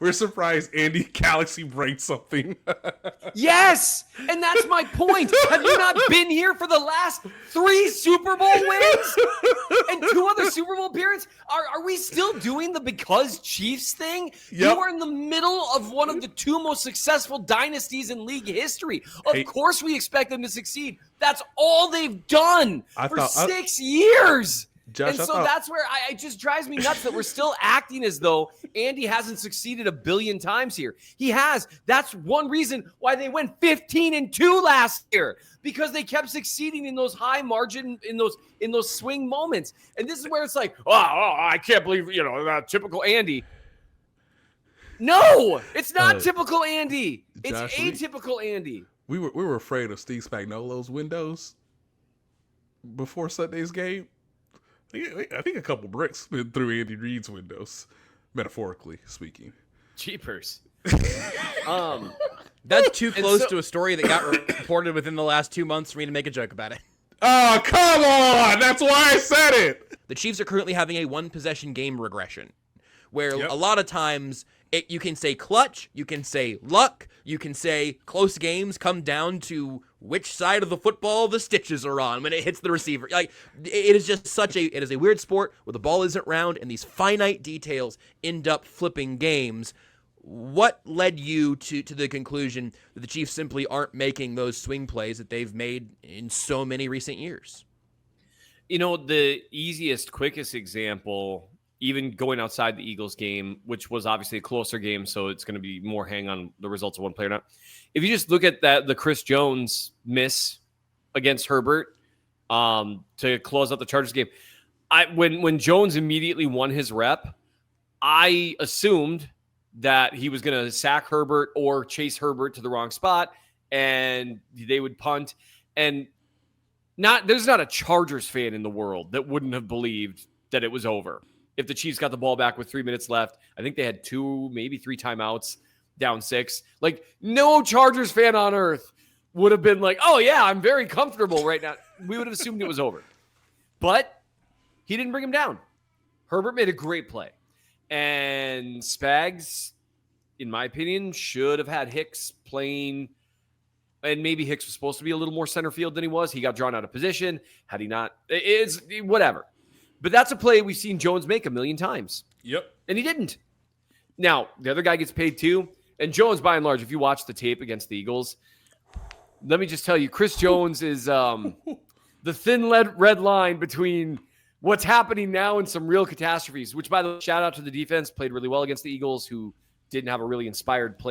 We're surprised Andy Galaxy breaks something. Yes, and that's my point. Have you not been here for the last 3 Super Bowl wins and 2 other Super Bowl appearances? Are we still doing the because Chiefs thing? Yep. You are in the middle of one of the 2 most successful dynasties in league history. Of course we expect them to succeed. That's all they've done for 6 years. Josh, and so that's where it just drives me nuts that we're still acting as though Andy hasn't succeeded a billion times here. He has. That's one reason why they went 15-2 last year, because they kept succeeding in those high margin, in those swing moments. And this is where it's like, oh I can't believe, typical Andy. No, it's not typical Andy. It's Josh, atypical Andy. We were afraid of Steve Spagnuolo's windows before Sunday's game. I think a couple bricks went through Andy Reid's windows, metaphorically speaking. Jeepers. That's too close to a story that got reported within the last 2 months for me to make a joke about it. Oh, come on! That's why I said it! The Chiefs are currently having a one-possession game regression, where a lot of times you can say clutch, you can say luck, you can say close games come down to which side of the football the stitches are on when it hits the receiver. Like, it is just it is a weird sport where the ball isn't round and these finite details end up flipping games. What led you to the conclusion that the Chiefs simply aren't making those swing plays that they've made in so many recent years? The easiest, quickest example, even going outside the Eagles game, which was obviously a closer game, so it's going to be more hang on the results of one player. Now, if you just look at the Chris Jones miss against Herbert to close out the Chargers game, when Jones immediately won his rep, I assumed that he was going to sack Herbert or chase Herbert to the wrong spot, and they would punt. And there's not a Chargers fan in the world that wouldn't have believed that it was over if the Chiefs got the ball back with 3 minutes left. I think they had 2, maybe 3 timeouts, down 6. Like, no Chargers fan on earth would have been like, oh, yeah, I'm very comfortable right now. We would have assumed it was over. But he didn't bring him down. Herbert made a great play. And Spags, in my opinion, should have had Hicks playing. And maybe Hicks was supposed to be a little more center field than he was. He got drawn out of position. Had he not, it's whatever. But that's a play we've seen Jones make a million times. Yep. And he didn't. Now, the other guy gets paid too. And Jones, by and large, if you watch the tape against the Eagles, let me just tell you, Chris Jones is the thin red line between what's happening now and some real catastrophes, which, by the way, shout out to the defense, played really well against the Eagles, who didn't have a really inspired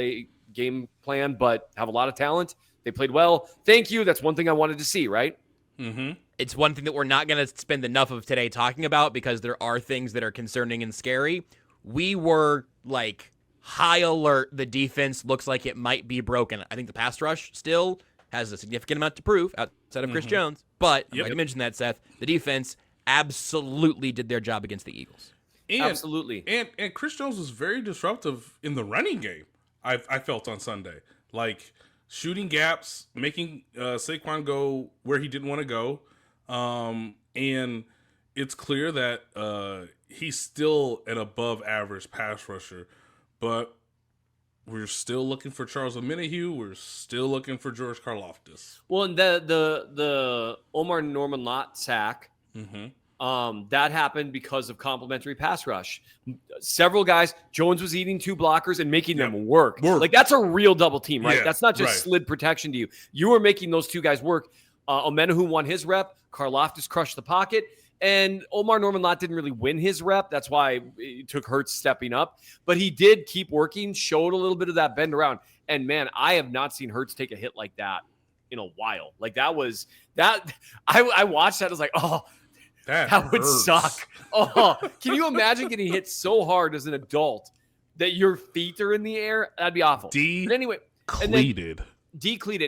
game plan, but have a lot of talent. They played well. Thank you. That's one thing I wanted to see, right? Mm-hmm. It's one thing that we're not going to spend enough of today talking about because there are things that are concerning and scary. We were like high alert. The defense looks like it might be broken. I think the pass rush still has a significant amount to prove outside of Chris Jones. But I'm going to mention that, Seth, the defense absolutely did their job against the Eagles. Absolutely. And Chris Jones was very disruptive in the running game, I felt on Sunday. Like, shooting gaps, making Saquon go where he didn't want to go. And it's clear that he's still an above average pass rusher, but we're still looking for Charles Omenihu. We're still looking for George Karlaftis. Well, and the Omar Norman Lott sack, that happened because of complimentary pass rush. Several guys, Jones was eating 2 blockers and making them work. Like, that's a real double team, right? That's not just slid protection to you. You were making those 2 guys work. Omenihu won his rep. Karlaftis crushed the pocket. And Omar Norman Lott didn't really win his rep. That's why it took Hurts stepping up. But he did keep working, showed a little bit of that bend around. And, man, I have not seen Hurts take a hit like that in a while. Like, that was – that I watched that. I was like, oh, that would suck. Oh, can you imagine getting hit so hard as an adult that your feet are in the air? That'd be awful. Decleated.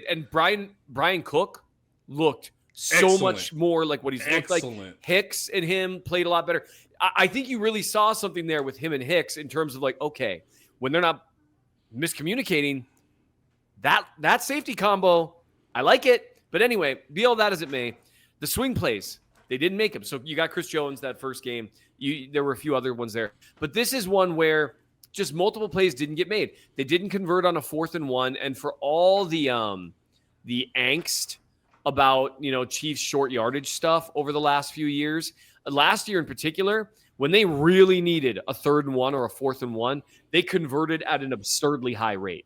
And Brian Cook looked so much more like what he's looked like. Hicks and him played a lot better. I think you really saw something there with him and Hicks in terms of like, okay, when they're not miscommunicating, that safety combo, I like it. But anyway, be all that as it may, the swing plays, they didn't make them. So you got Chris Jones that first game. There were a few other ones there. But this is one where just multiple plays didn't get made. They didn't convert on a 4th and 1. And for all the angst about, Chiefs short yardage stuff over the last few years, last year in particular, when they really needed a 3rd and 1 or a 4th and 1, they converted at an absurdly high rate.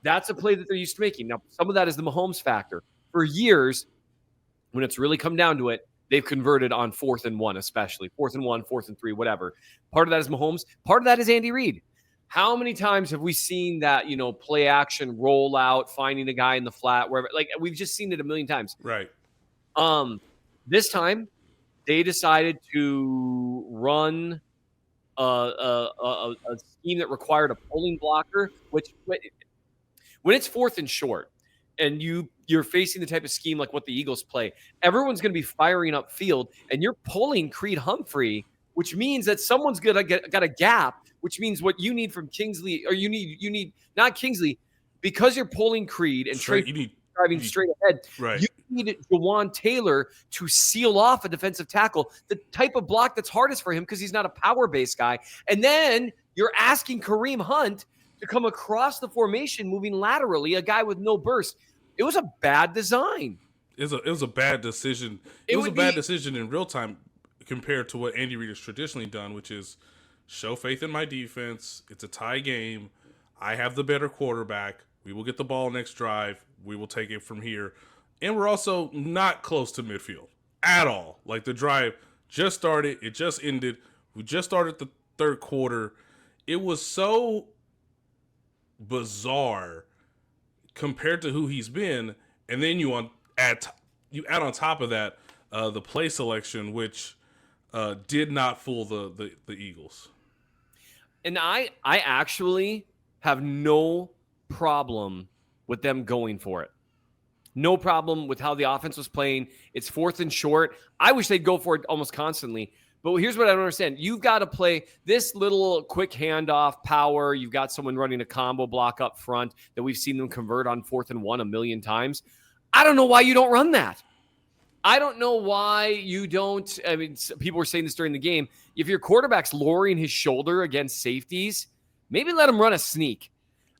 That's a play that they're used to making. Now, some of that is the Mahomes factor. For years, when it's really come down to it, they've converted on 4th and 1, especially 4th and 1, 4th and 3, whatever. Part of that is Mahomes. Part of that is Andy Reid. How many times have we seen that, play action, roll out, finding a guy in the flat, wherever? Like, we've just seen it a million times. Right. This time, they decided to run a scheme that required a pulling blocker, which when it's 4th and short and you're facing the type of scheme like what the Eagles play, everyone's going to be firing up field and you're pulling Creed Humphrey, which means that someone's got a gap, which means what you need from Kingsley, or you need not Kingsley, because you're pulling Creed and driving straight ahead. Right. You need Jawan Taylor to seal off a defensive tackle, the type of block that's hardest for him because he's not a power-based guy. And then you're asking Kareem Hunt to come across the formation, moving laterally, a guy with no burst. It was a bad design. It was a bad decision. It was a bad decision in real time compared to what Andy Reid has traditionally done, which is show faith in my defense. It's a tie game. I have the better quarterback. We will get the ball next drive. We will take it from here. And we're also not close to midfield at all. Like, the drive just started. It just ended. We just started the 3rd quarter. It was so bizarre compared to who he's been. And then you add on top of that the play selection, which did not fool the Eagles. And I actually have no problem with them going for it. No problem with how the offense was playing. It's 4th and short. I wish they'd go for it almost constantly. But here's what I don't understand. You've got to play this little quick handoff power. You've got someone running a combo block up front that we've seen them convert on 4th and 1 a million times. I don't know why you don't run that. I don't know why you don't. I mean, people were saying this during the game. If your quarterback's lowering his shoulder against safeties, maybe let him run a sneak.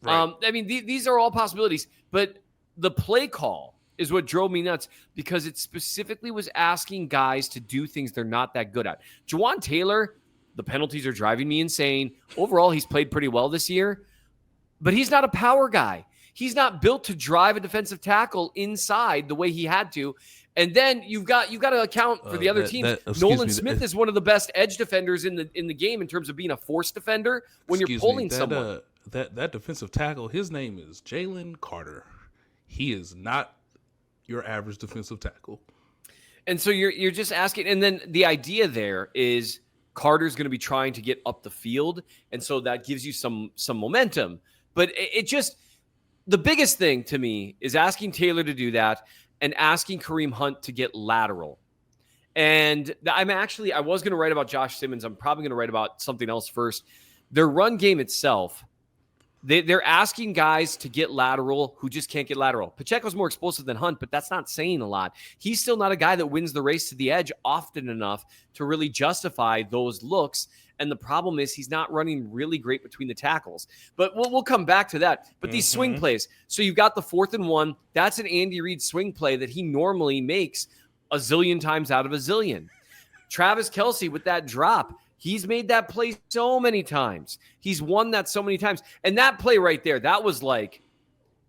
Right. These are all possibilities. But the play call is what drove me nuts because it specifically was asking guys to do things they're not that good at. Jawan Taylor, the penalties are driving me insane. Overall, he's played pretty well this year, but he's not a power guy. He's not built to drive a defensive tackle inside the way he had to. And then you've got to account for the other team. Nolan Smith is one of the best edge defenders in the game in terms of being a force defender when you're pulling someone. That defensive tackle, his name is Jalen Carter. He is not your average defensive tackle. And so you're just asking, and then the idea there is Carter's going to be trying to get up the field, and so that gives you some momentum. But it just, the biggest thing to me is asking Taylor to do that and asking Kareem Hunt to get lateral. And I was going to write about Josh Simmons. I'm probably going to write about something else first. Their run game itself, they're asking guys to get lateral who just can't get lateral. Pacheco's more explosive than Hunt, but that's not saying a lot. He's still not a guy that wins the race to the edge often enough to really justify those looks. And the problem is he's not running really great between the tackles. But we'll come back to that. But these swing plays. So you've got the 4th and 1. That's an Andy Reid swing play that he normally makes a zillion times out of a zillion. Travis Kelce with that drop. He's made that play so many times. He's won that so many times. And that play right there, that was like,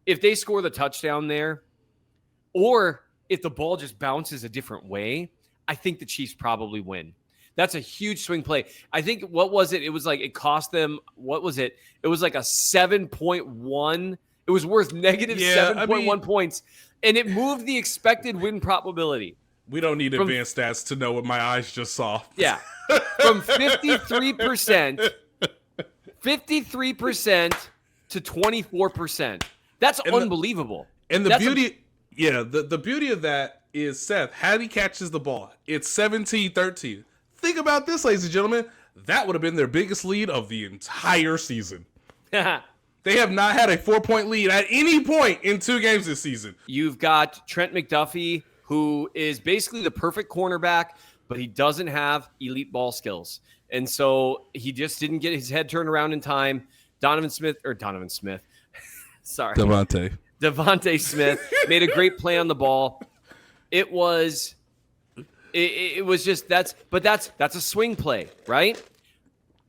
if they score the touchdown there, or if the ball just bounces a different way, I think the Chiefs probably win. That's a huge swing play. I think, what was it? It was like, it cost them, what was it? It was like a 7.1. It was worth negative 7.1 points. And it moved the expected win probability. We don't need advanced stats to know what my eyes just saw. Yeah. From 53% to 24%. That's unbelievable. And the beauty of that is, Seth, how he catches the ball, it's 17-13. Think about this, ladies and gentlemen. That would have been their biggest lead of the entire season. They have not had a 4-point lead at any point in 2 games this season. You've got Trent McDuffie, who is basically the perfect cornerback, but he doesn't have elite ball skills. And so he just didn't get his head turned around in time. Devontae Smith made a great play on the ball. It was just that's a swing play, right?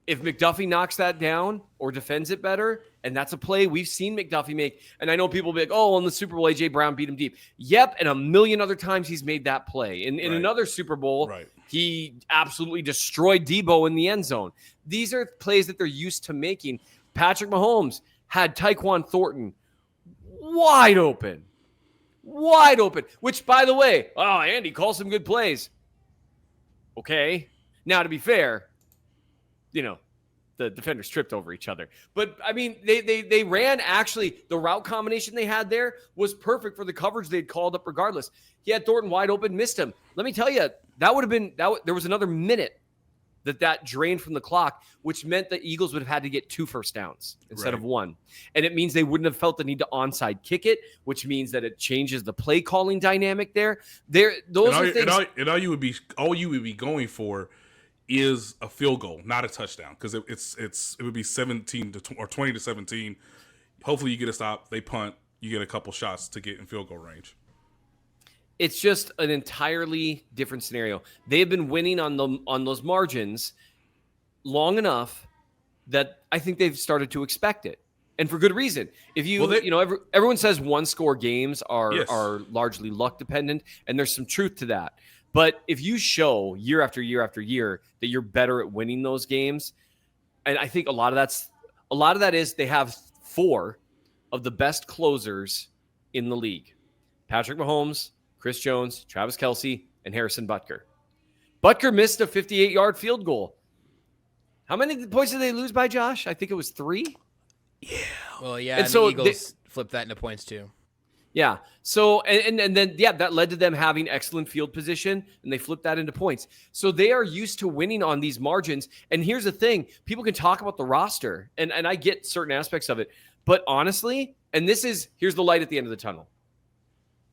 If McDuffie knocks that down or defends it better, and that's a play we've seen McDuffie make, and I know people will be like, oh, in the Super Bowl, A.J. Brown beat him deep. Yep, and a million other times he's made that play. In another Super Bowl, he absolutely destroyed Debo in the end zone. These are plays that they're used to making. Patrick Mahomes had Tyquan Thornton wide open, which, by the way, Andy calls some good plays. Okay. Now, to be fair, the defenders tripped over each other. But, I mean, they ran actually – the route combination they had there was perfect for the coverage they'd called up regardless. He had Thornton wide open, missed him. Let me tell you, that would have been – there was another minute that drained from the clock, which meant the Eagles would have had to get 2 first downs instead of 1. And it means they wouldn't have felt the need to onside kick it, which means that it changes the play calling dynamic there. All you would be going for is a field goal, not a touchdown, because it would be 17 to or 20 to 17. Hopefully you get a stop, they punt, you get a couple shots to get in field goal range. It's just an entirely different scenario. They've been winning on those margins long enough that I think they've started to expect it, and for good reason. If everyone says 1-score games are largely luck dependent, and there's some truth to that. But if you show year after year after year that you're better at winning those games, and I think a lot of that is they have 4 of the best closers in the league: Patrick Mahomes, Chris Jones, Travis Kelce, and Harrison Butker. Butker missed a 58-yard field goal. How many points did they lose by, Josh? I think it was 3. Yeah. Well, yeah. And so the Eagles flipped that into points too. Yeah. So, and then, that led to them having excellent field position, and they flipped that into points. So they are used to winning on these margins. And here's the thing. People can talk about the roster, and I get certain aspects of it. But honestly, and here's the light at the end of the tunnel.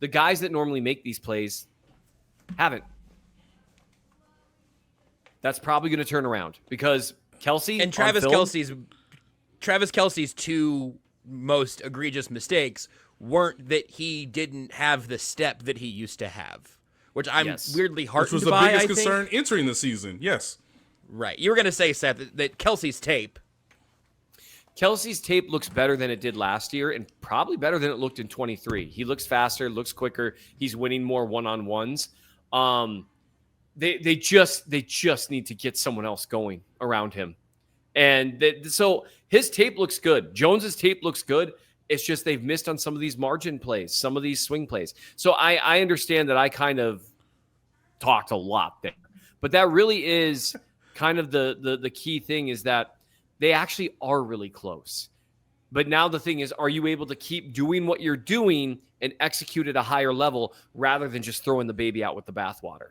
The guys that normally make these plays haven't. That's probably going to turn around because Kelce and Travis Kelce's 2 most egregious mistakes weren't that he didn't have the step that he used to have, which I'm weirdly heartened by. Which was the biggest concern entering the season. Yes. Right. You were going to say, Seth, that Kelce's tape looks better than it did last year, and probably better than it looked in 23. He looks faster, looks quicker. He's winning more one-on-ones. They just need to get someone else going around him. And so his tape looks good. Jones's tape looks good. It's just they've missed on some of these margin plays, some of these swing plays. So I understand that I kind of talked a lot there. But that really is kind of the key thing, is that they actually are really close. But now the thing is, are you able to keep doing what you're doing and execute at a higher level rather than just throwing the baby out with the bathwater?